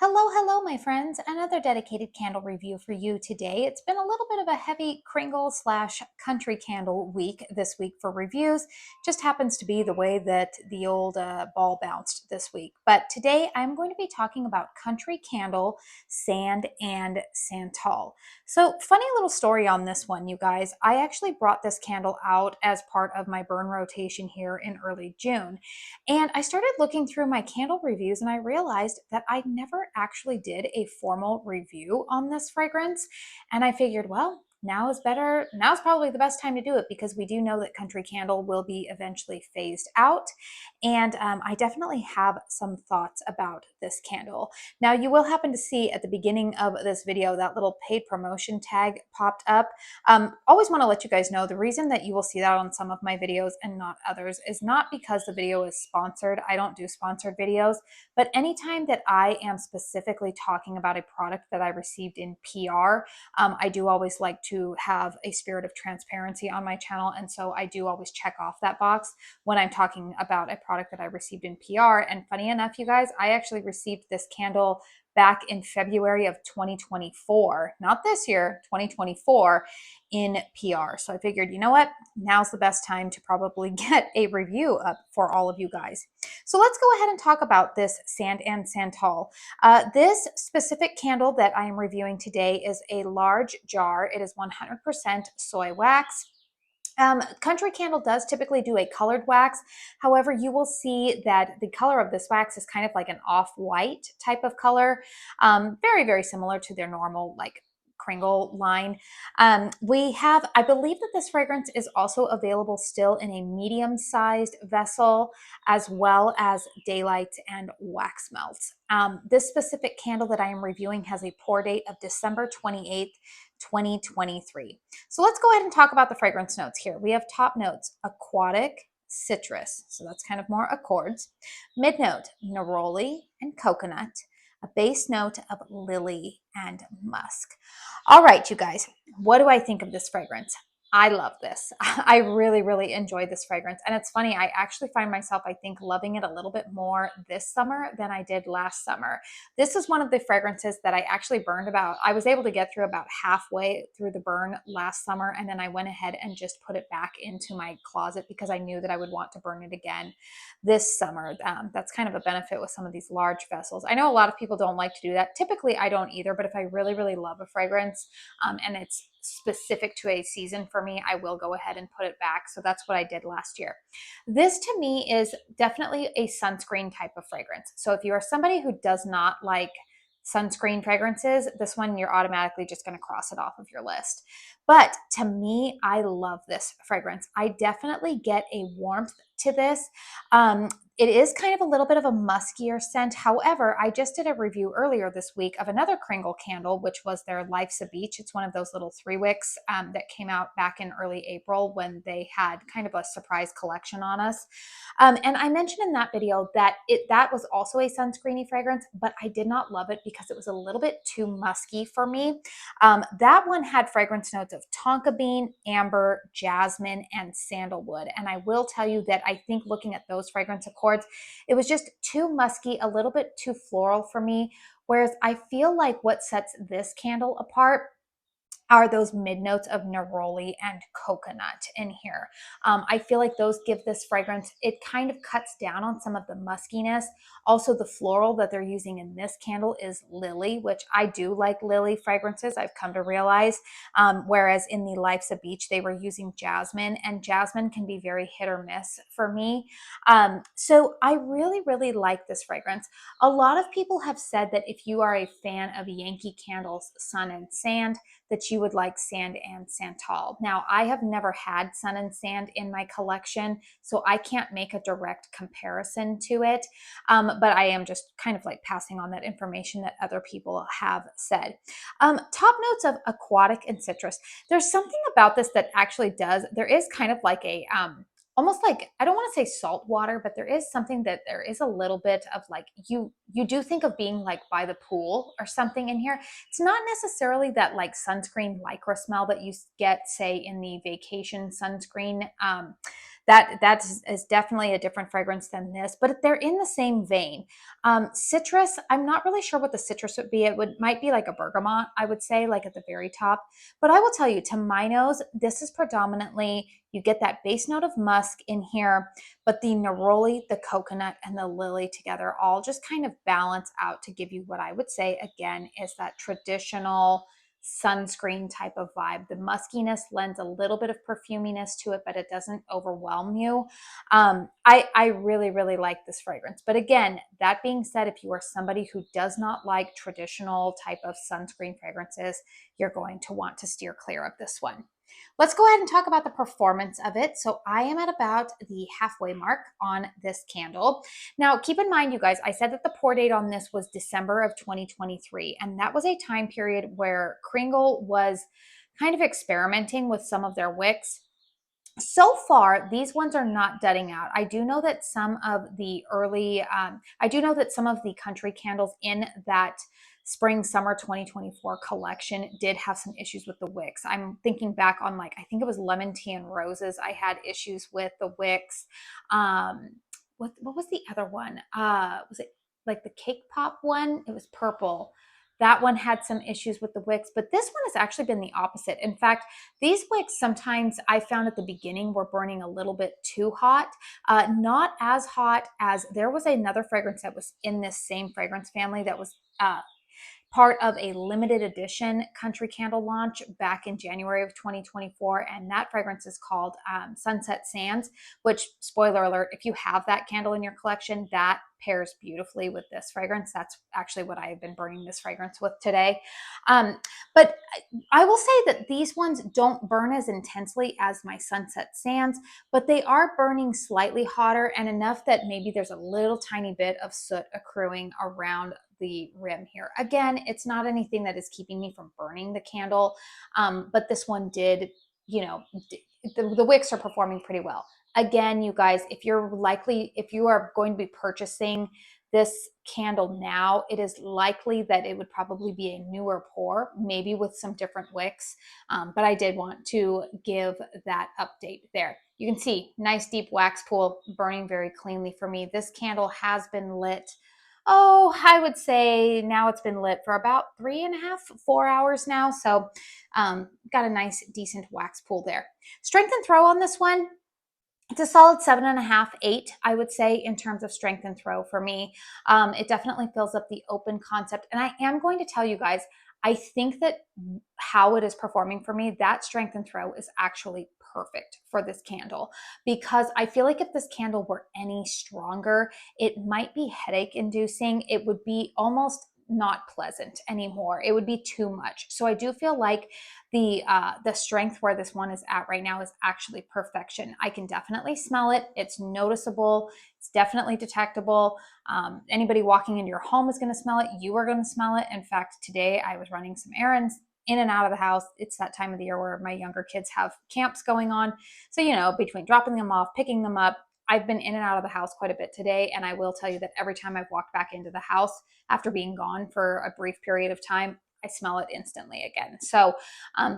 Hello, hello, my friends. Another dedicated candle review for you today. It's been a little bit of a heavy Kringle slash country candle week this week for reviews. Just happens to be the way that the old ball bounced this week. But today I'm going to be talking about country candle, sand, and Santal. So, funny little story on this one, you guys. I actually brought this candle out as part of my burn rotation here in early June. And I started looking through my candle reviews and I realized that I never actually did a formal review on this fragrance. And I figured, well, now is better. Now's probably the best time to do it because we do know that country candle will be eventually phased out. And I definitely have some thoughts about this candle. Now, you will happen to see at the beginning of this video that little paid promotion tag popped up. Always want to let you guys know the reason that you will see that on some of my videos and not others is not because the video is sponsored. I don't do sponsored videos, but anytime that I am specifically talking about a product that I received in PR, I do always like to have a spirit of transparency on my channel. And so I do always check off that box when I'm talking about a product that I received in PR. And funny enough, you guys, I actually received this candle back in February of 2024, not this year, 2024 in PR. So I figured, you know what? Now's the best time to probably get a review up for all of you guys. So let's go ahead and talk about this Sand and Santal. This specific candle that I am reviewing today is a large jar. It is 100% soy wax. Country candle does typically do a colored wax. However, you will see that the color of this wax is kind of like an off-white type of color. Very, very similar to their normal like Kringle line. I believe that this fragrance is also available still in a medium-sized vessel, as well as daylight and wax melts. This specific candle that I am reviewing has a pour date of December 28th, 2023. So let's go ahead and talk about the fragrance notes here. We have top notes, aquatic, citrus. So that's kind of more accords. Mid note, neroli and coconut. A base note of lily and musk. All right, you guys, what do I think of this fragrance? I love this. I really, really enjoyed this fragrance. And it's funny, I actually find myself, I think, loving it a little bit more this summer than I did last summer. This is one of the fragrances that I actually burned about. I was able to get through about halfway through the burn last summer. And then I went ahead and just put it back into my closet because I knew that I would want to burn it again this summer. That's kind of a benefit with some of these large vessels. I know a lot of people don't like to do that. Typically, I don't either. But if I really, really love a fragrance and it's specific to a season for me, I will go ahead and put it back. So that's what I did last year. This to me is definitely a sunscreen type of fragrance. So if you are somebody who does not like sunscreen fragrances, this one you're automatically just going to cross it off of your list. But to me, I love this fragrance. I definitely get a warmth to this. It is kind of a little bit of a muskier scent. However, I just did a review earlier this week of another Kringle candle, which was their Life's a Beach. It's one of those little 3 wicks that came out back in early April when they had kind of a surprise collection on us. And I mentioned in that video that that was also a sunscreeny fragrance, but I did not love it because it was a little bit too musky for me. That one had fragrance notes of tonka bean, amber, jasmine, and sandalwood. And I will tell you that I think looking at those fragrance accords, it was just too musky, a little bit too floral for me. Whereas I feel like what sets this candle apart are those mid notes of neroli and coconut in here. I feel like those give this fragrance, it kind of cuts down on some of the muskiness. Also, the floral that they're using in this candle is lily, which I do like lily fragrances, I've come to realize. Whereas in the Life's a Beach, they were using jasmine, and jasmine can be very hit or miss for me. So I really, really like this fragrance. A lot of people have said that if you are a fan of Yankee Candle's Sun and Sand, that you would like Sand and Santal. Now, I have never had Sun and Sand in my collection, so I can't make a direct comparison to it, but I am just kind of like passing on that information that other people have said. Top notes of aquatic and citrus. There's something about this that actually does, there is kind of like a, almost like, I don't want to say salt water, but there is something that there is a little bit of like, you do think of being like by the pool or something in here. It's not necessarily that like sunscreen lycra smell that you get, say, in the vacation sunscreen That is definitely a different fragrance than this, but they're in the same vein. Citrus, I'm not really sure what the citrus would be. Might be like a bergamot, I would say, like at the very top. But I will tell you, to my nose, this is predominantly, you get that base note of musk in here, but the neroli, the coconut, and the lily together all just kind of balance out to give you what I would say, again, is that traditional sunscreen type of vibe. The muskiness lends a little bit of perfuminess to it, but it doesn't overwhelm you. I really, really like this fragrance. But again, that being said, if you are somebody who does not like traditional type of sunscreen fragrances, you're going to want to steer clear of this one. Let's go ahead and talk about the performance of it. So I am at about the halfway mark on this candle. Now, keep in mind, you guys, I said that the pour date on this was December of 2023, and that was a time period where KRINGLE was kind of experimenting with some of their wicks. So far, these ones are not dudding out. I do know that some of the country candles in that spring summer 2024 collection did have some issues with the wicks. I'm thinking back on, like, I think it was lemon tea and roses. I had issues with the wicks. What was the other one? Was it like the cake pop one? It was purple. That one had some issues with the wicks, but this one has actually been the opposite. In fact, these wicks sometimes I found at the beginning were burning a little bit too hot, not as hot as there was another fragrance that was in this same fragrance family that was part of a limited edition country candle launch back in January of 2024. And that fragrance is called Sunset Sands, which, spoiler alert, if you have that candle in your collection, that pairs beautifully with this fragrance. That's actually what I have been burning this fragrance with today. But I will say that these ones don't burn as intensely as my Sunset Sands, but they are burning slightly hotter and enough that maybe there's a little tiny bit of soot accruing around the rim here. Again, it's not anything that is keeping me from burning the candle, but this one did, the wicks are performing pretty well. Again, you guys, if you are going to be purchasing this candle now, it is likely that it would probably be a newer pour, maybe with some different wicks. But I did want to give that update there. You can see nice deep wax pool burning very cleanly for me. This candle has been lit, I would say now it's been lit for about 3.5, 4 hours now. So got a nice, decent wax pool there. Strength and throw on this one, it's a solid 7.5, 8, I would say, in terms of strength and throw for me. It definitely fills up the open concept. And I am going to tell you guys, I think that how it is performing for me, that strength and throw is actually perfect for this candle, because I feel like if this candle were any stronger, it might be headache inducing. It would be almost not pleasant anymore. It would be too much. So I do feel like the strength where this one is at right now is actually perfection. I can definitely smell it. It's noticeable. It's definitely detectable. Anybody walking into your home is going to smell it. You are going to smell it. In fact, today I was running some errands in and out of the house. It's that time of the year where my younger kids have camps going on. So, between dropping them off, picking them up, I've been in and out of the house quite a bit today. And I will tell you that every time I've walked back into the house after being gone for a brief period of time, I smell it instantly again. So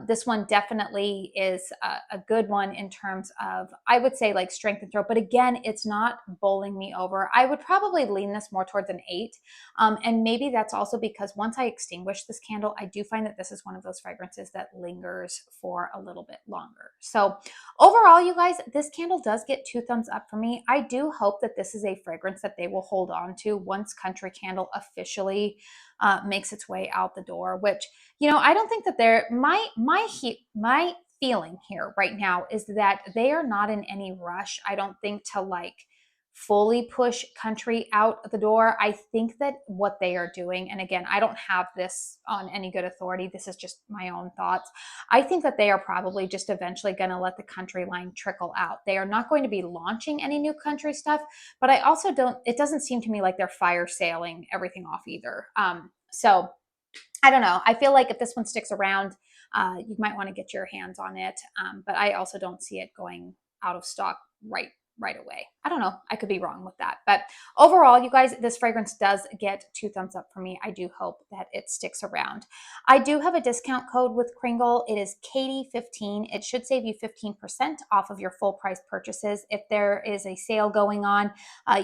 this one definitely is a good one in terms of, I would say, like strength and throw. But again, it's not bowling me over. I would probably lean this more towards an 8. And maybe that's also because once I extinguish this candle, I do find that this is one of those fragrances that lingers for a little bit longer. So overall, you guys, this candle does get 2 thumbs up for me. I do hope that this is a fragrance that they will hold on to once Country Candle officially makes its way out the door, which, I don't think that my feeling here right now is that they are not in any rush. I don't think to fully push country out the door. I think that what they are doing, and again, I don't have this on any good authority, this is just my own thoughts. I think that they are probably just eventually going to let the country line trickle out. They are not going to be launching any new country stuff, but I also it doesn't seem to me like they're fire sailing everything off either. So I don't know. I feel like if this one sticks around, you might want to get your hands on it. But I also don't see it going out of stock right away. I don't know. I could be wrong with that. But overall, you guys, this fragrance does get 2 thumbs up for me. I do hope that it sticks around. I do have a discount code with Kringle. It is Katie15. It should save you 15% off of your full price purchases. If there is a sale going on,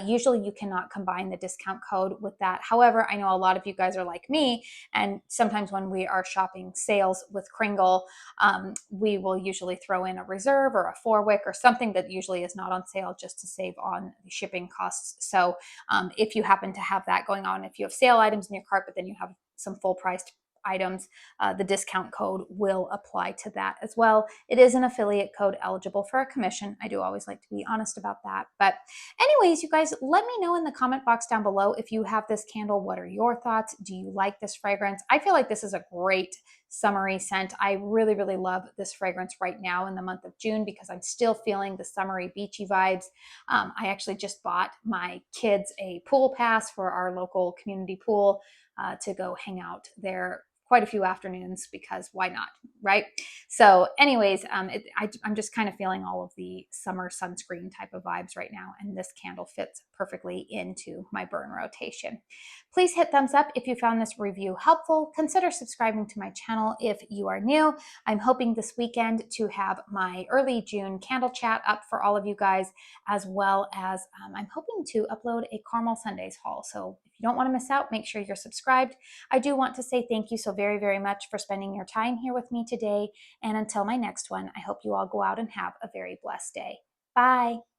usually you cannot combine the discount code with that. However, I know a lot of you guys are like me, and sometimes when we are shopping sales with Kringle, we will usually throw in a reserve or a 4-wick or something that usually is not on sale just to save on the shipping costs. So if you happen to have that going on, if you have sale items in your cart, but then you have some full priced items, the discount code will apply to that as well. It is an affiliate code eligible for a commission. I do always like to be honest about that. But anyways, you guys, let me know in the comment box down below if you have this candle. What are your thoughts? Do you like this fragrance? I feel like this is a great summery scent. I really, really love this fragrance right now in the month of June because I'm still feeling the summery beachy vibes. I actually just bought my kids a pool pass for our local community pool to go hang out there quite a few afternoons because why not, right? So anyways, I'm just kind of feeling all of the summer sunscreen type of vibes right now, and this candle fits perfectly into my burn rotation. Please hit thumbs up if you found this review helpful. Consider subscribing to my channel if you are new. I'm hoping this weekend to have my early June candle chat up for all of you guys, as well as I'm hoping to upload a Caramel Sundays haul. So if you don't want to miss out, make sure you're subscribed. I do want to say thank you so very, very much for spending your time here with me today. And until my next one, I hope you all go out and have a very blessed day. Bye.